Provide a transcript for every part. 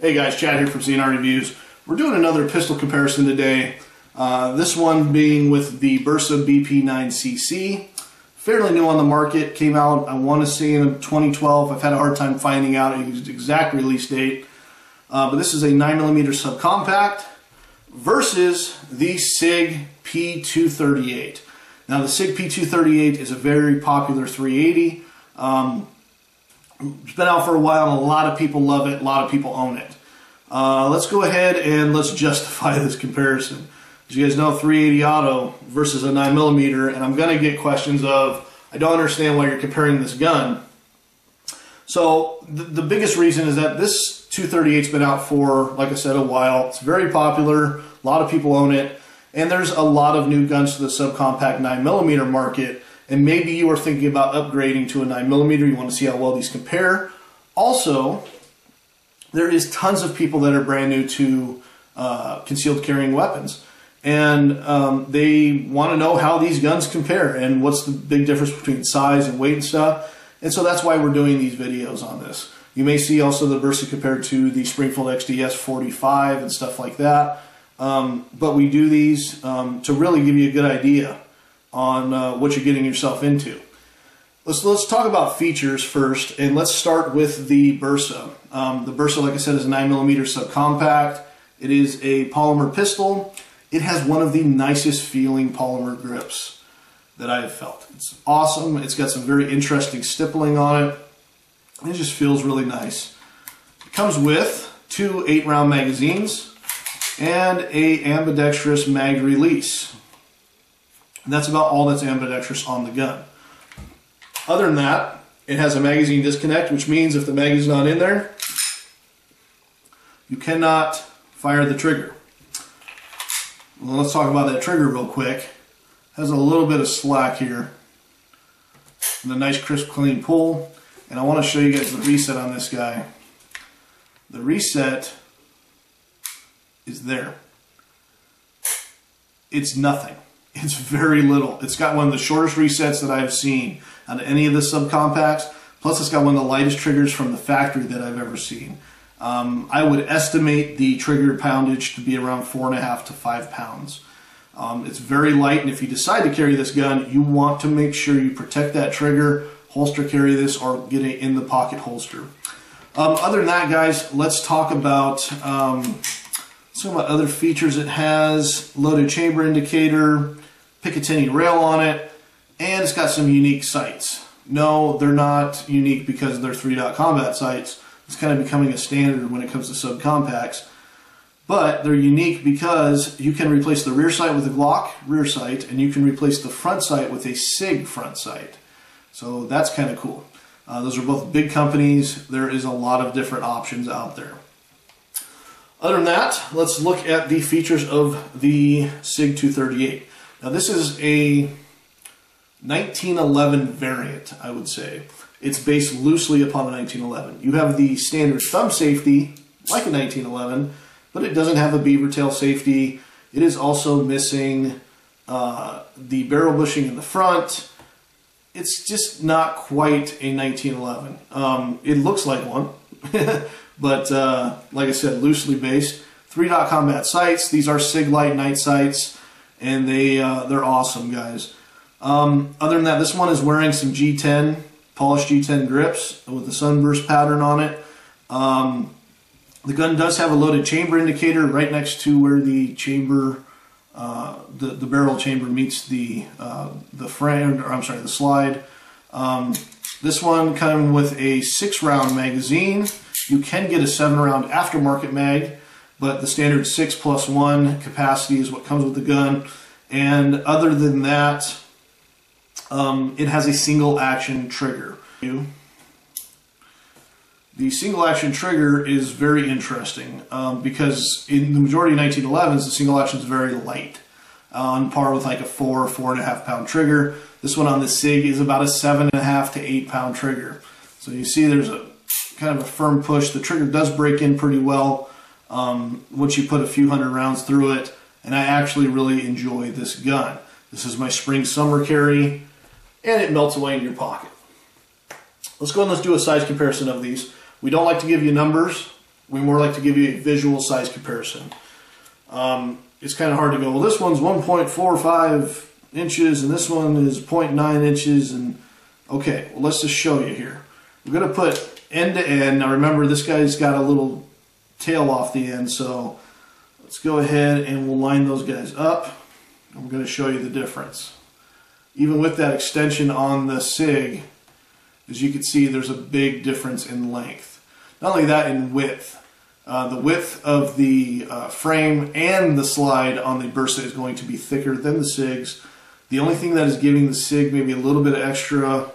Hey guys, Chad here from CNR Reviews. We're doing another pistol comparison today. This one being with the Bersa BP9CC. Fairly new on the market, came out I want to say in 2012. I've had a hard time finding out its exact release date. But this is a 9mm subcompact versus the Sig P238. Now the Sig P238 is a very popular 380. It's been out for a while and a lot of people love it, a lot of people own it. Let's go ahead and let's justify this comparison. As you guys know, 380 auto versus a 9mm, and I'm going to get questions of, I don't understand why you're comparing this gun. So the biggest reason is that this 238's been out for, like I said, a while. It's very popular, a lot of people own it, and there's a lot of new guns to the subcompact 9mm market. And maybe you are thinking about upgrading to a 9mm, you want to see how well these compare. Also, there is tons of people that are brand new to concealed carrying weapons. And they want to know how these guns compare and what's the big difference between size and weight and stuff. And so that's why we're doing these videos on this. You may see also the Bersa compared to the Springfield XDS 45 and stuff like that. But we do these to really give you a good idea on what you're getting yourself into. Let's talk about features first, and let's start with the Bersa. The Bersa, like I said, is a 9mm subcompact. It is a polymer pistol. It has one of the nicest feeling polymer grips that I have felt. It's awesome. It's got some very interesting stippling on it. It just feels really nice. It comes with two 8-round magazines and a ambidextrous mag release. And that's about all that's ambidextrous on the gun. Other than that, it has a magazine disconnect, which means if the mag is not in there, you cannot fire the trigger. Well, let's talk about that trigger real quick. It has a little bit of slack here and a nice crisp clean pull. And I want to show you guys the reset on this guy. The reset is there. It's nothing. It's very little. It's got one of the shortest resets that I've seen out of any of the subcompacts. Plus, it's got one of the lightest triggers from the factory that I've ever seen. I would estimate the trigger poundage to be around 4.5 to 5 pounds. It's very light, and if you decide to carry this gun, you want to make sure you protect that trigger, holster carry this, or get it in the pocket holster. Other than that, guys, let's talk about some other features. It has loaded chamber indicator, Picatinny rail on it, and it's got some unique sights. No, they're not unique because they're 3-dot combat sights. It's kind of becoming a standard when it comes to subcompacts. But they're unique because you can replace the rear sight with a Glock rear sight, and you can replace the front sight with a Sig front sight. So that's kind of cool. Those are both big companies. There is a lot of different options out there. Other than that, let's look at the features of the Sig 238. Now this is a 1911 variant, I would say. It's based loosely upon a 1911. You have the standard thumb safety, like a 1911, but it doesn't have a beaver tail safety. It is also missing the barrel bushing in the front. It's just not quite a 1911. It looks like one. But like I said, loosely based. 3-dot combat sights. These are Sig Light night sights, and they're awesome, guys. Other than that, this one is wearing some G10, polished G10 grips with the sunburst pattern on it. The gun does have a loaded chamber indicator right next to where the chamber, the barrel chamber meets the frame, or I'm sorry, the slide. This one comes with a 6-round magazine. You can get a 7-round aftermarket mag, but the standard 6+1 capacity is what comes with the gun. And other than that, it has a single action trigger. The single action trigger is very interesting because in the majority of 1911s, the single action is very light, on par with like a 4.5 pound trigger. This one on the Sig is about a 7.5 to 8 pound trigger. So you see there's a kind of a firm push. The trigger does break in pretty well once you put a few hundred rounds through it, and I actually really enjoy this gun. This is my spring summer carry, and it melts away in your pocket. Let's go and let's do a size comparison of these. We don't like to give you numbers. We more like to give you a visual size comparison. It's kind of hard to go, well, this one's 1.45 inches and this one is 0.9 inches. And okay, well, let's just show you here. We're going to put end to end. Now remember, this guy's got a little tail off the end, so let's go ahead and we'll line those guys up. I'm going to show you the difference. Even with that extension on the Sig, as you can see, there's a big difference in length. Not only that, in width. The width of the frame and the slide on the Bersa is going to be thicker than the Sig's. The only thing that is giving the Sig maybe a little bit of extra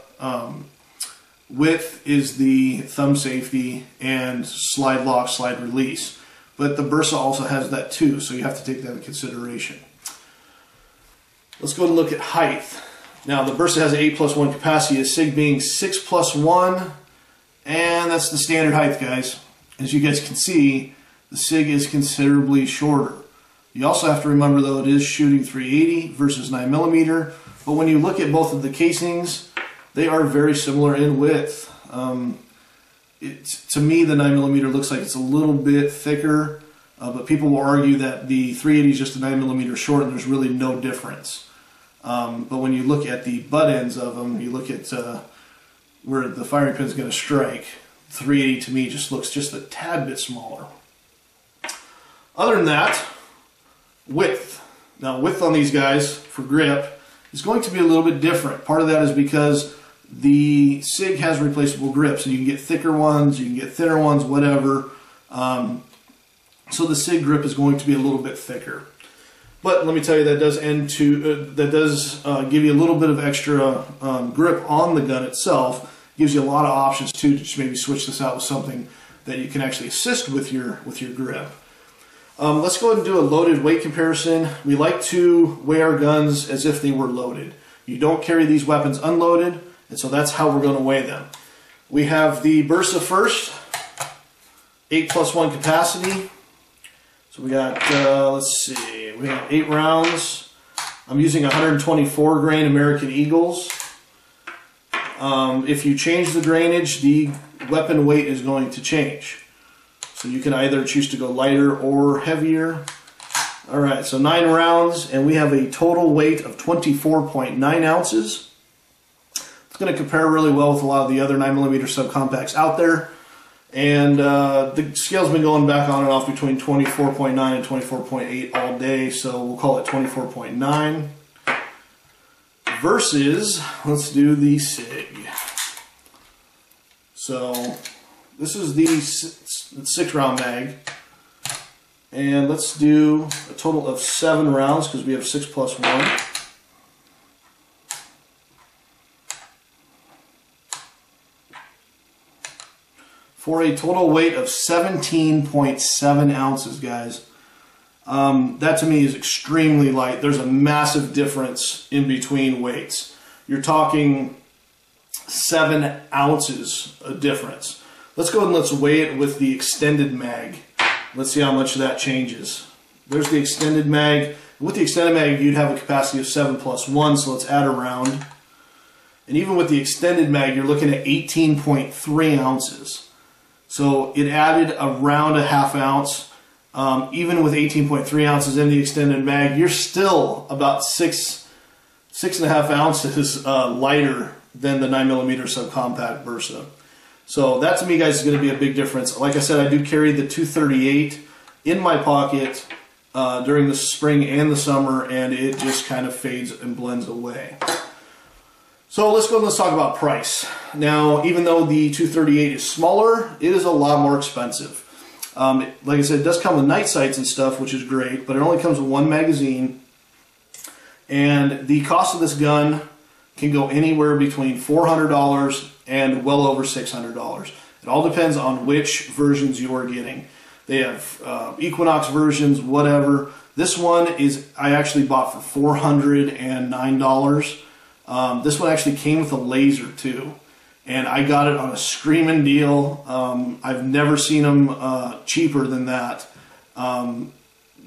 width is the thumb safety and slide lock, slide release. But the Bersa also has that too, so you have to take that into consideration. Let's go and look at height. Now the Bersa has an 8+1 capacity, the Sig being 6+1, and that's the standard height, guys. As you guys can see, the Sig is considerably shorter. You also have to remember, though, it is shooting 380 versus 9mm, but when you look at both of the casings, they are very similar in width. To me, the 9mm looks like it's a little bit thicker, but people will argue that the 380 is just a 9mm short and there's really no difference. But when you look at the butt ends of them, you look at where the firing pin is going to strike, 380 to me just looks just a tad bit smaller. Other than that, width. Now width on these guys for grip is going to be a little bit different. Part of that is because the Sig has replaceable grips, and you can get thicker ones, you can get thinner ones, whatever. So the Sig grip is going to be a little bit thicker. But let me tell you, that does give you a little bit of extra grip on the gun itself. Gives you a lot of options too to just maybe switch this out with something that you can actually assist with your grip. Let's go ahead and do a loaded weight comparison. We like to weigh our guns as if they were loaded. You don't carry these weapons unloaded, and so that's how we're going to weigh them. We have the Bersa first, 8+1 capacity. So we got, let's see, we have 8 rounds. I'm using 124 grain American Eagles. If you change the grainage, the weapon weight is going to change. So you can either choose to go lighter or heavier. Alright, so 9 rounds, and we have a total weight of 24.9 ounces. It's going to compare really well with a lot of the other 9mm subcompacts out there. And the scale's been going back on and off between 24.9 and 24.8 all day, so we'll call it 24.9. Versus, let's do the Sig. So this is the 6-round mag, and let's do a total of 7 rounds because we have 6+1. For a total weight of 17.7 ounces, guys. That to me is extremely light. There's a massive difference in between weights. You're talking 7 ounces of difference. Let's go and let's weigh it with the extended mag. Let's see how much that changes. There's the extended mag. With the extended mag, you'd have a capacity of 7+1, so let's add a round. And even with the extended mag, you're looking at 18.3 ounces. So it added around a ½ ounce. Even with 18.3 ounces in the extended mag, you're still about 6.5 ounces lighter than the 9mm subcompact Bersa. So that to me, guys, is going to be a big difference. Like I said, I do carry the .238 in my pocket during the spring and the summer, and it just kind of fades and blends away. So let's go and let's talk about price. Now, even though the .238 is smaller, it is a lot more expensive. Like I said, it does come with night sights and stuff, which is great, but it only comes with 1 magazine. And the cost of this gun can go anywhere between $400 and well over $600. It all depends on which versions you are getting. They have Equinox versions, whatever. This one is I actually bought for $409. This one actually came with a laser too, and I got it on a screaming deal. I've never seen them cheaper than that,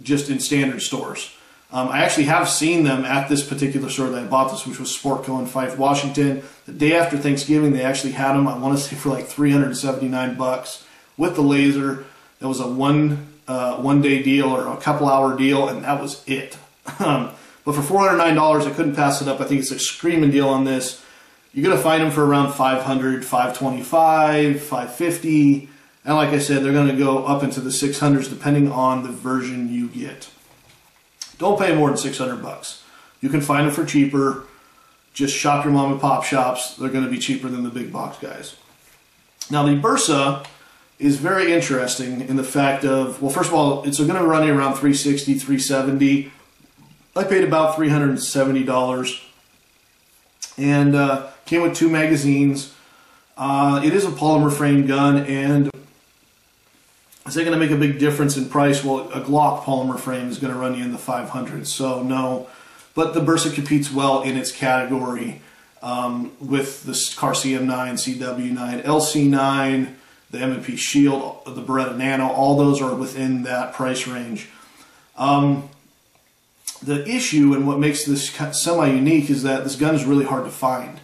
just in standard stores. I actually have seen them at this particular store that I bought this, which was Sportco in Fife, Washington. The day after Thanksgiving, they actually had them, I want to say, for like $379 with the laser. That was a one day deal or a couple hour deal, and that was it. But for $409, I couldn't pass it up. I think it's a screaming deal on this. You're going to find them for around $500, $525, $550. And like I said, they're going to go up into the $600s depending on the version you get. Don't pay more than $600. You can find them for cheaper. Just shop your mom and pop shops. They're going to be cheaper than the big box guys. Now the Bersa is very interesting in the fact of, well, first of all, it's going to run you around $360, $370. I paid about $370. And came with 2 magazines. It is a polymer frame gun, and is it going to make a big difference in price? Well, a Glock polymer frame is going to run you in the 500s, so no. But the Bersa competes well in its category with the Car CM9, CW9, LC9, the M&P Shield, the Beretta Nano. All those are within that price range. The issue and what makes this semi-unique is that this gun is really hard to find.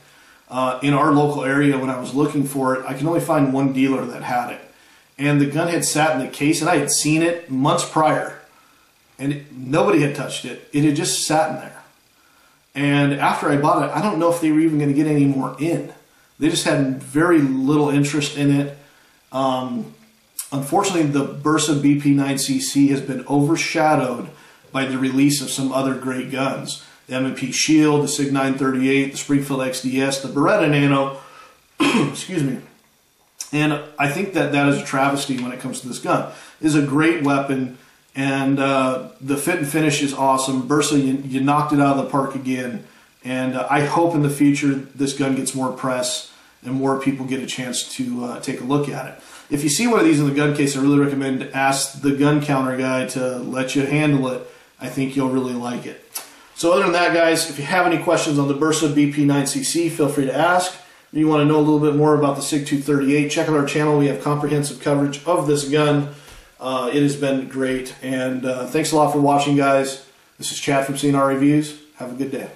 In our local area, when I was looking for it, I can only find one dealer that had it. And the gun had sat in the case, and I had seen it months prior. And nobody had touched it. It had just sat in there. And after I bought it, I don't know if they were even going to get any more in. They just had very little interest in it. Unfortunately, the Bersa BP9CC has been overshadowed by the release of some other great guns. The M&P Shield, the Sig 938, the Springfield XDS, the Beretta Nano, excuse me. And I think that that is a travesty when it comes to this gun. It is a great weapon, and the fit and finish is awesome. Bersa, you knocked it out of the park again, and I hope in the future this gun gets more press and more people get a chance to take a look at it. If you see one of these in the gun case, I really recommend ask the gun counter guy to let you handle it. I think you'll really like it. So other than that, guys, if you have any questions on the Bersa BP9CC, feel free to ask. If you want to know a little bit more about the Sig 238, check out our channel. We have comprehensive coverage of this gun. It has been great. And thanks a lot for watching, guys. This is Chad from CNR Reviews. Have a good day.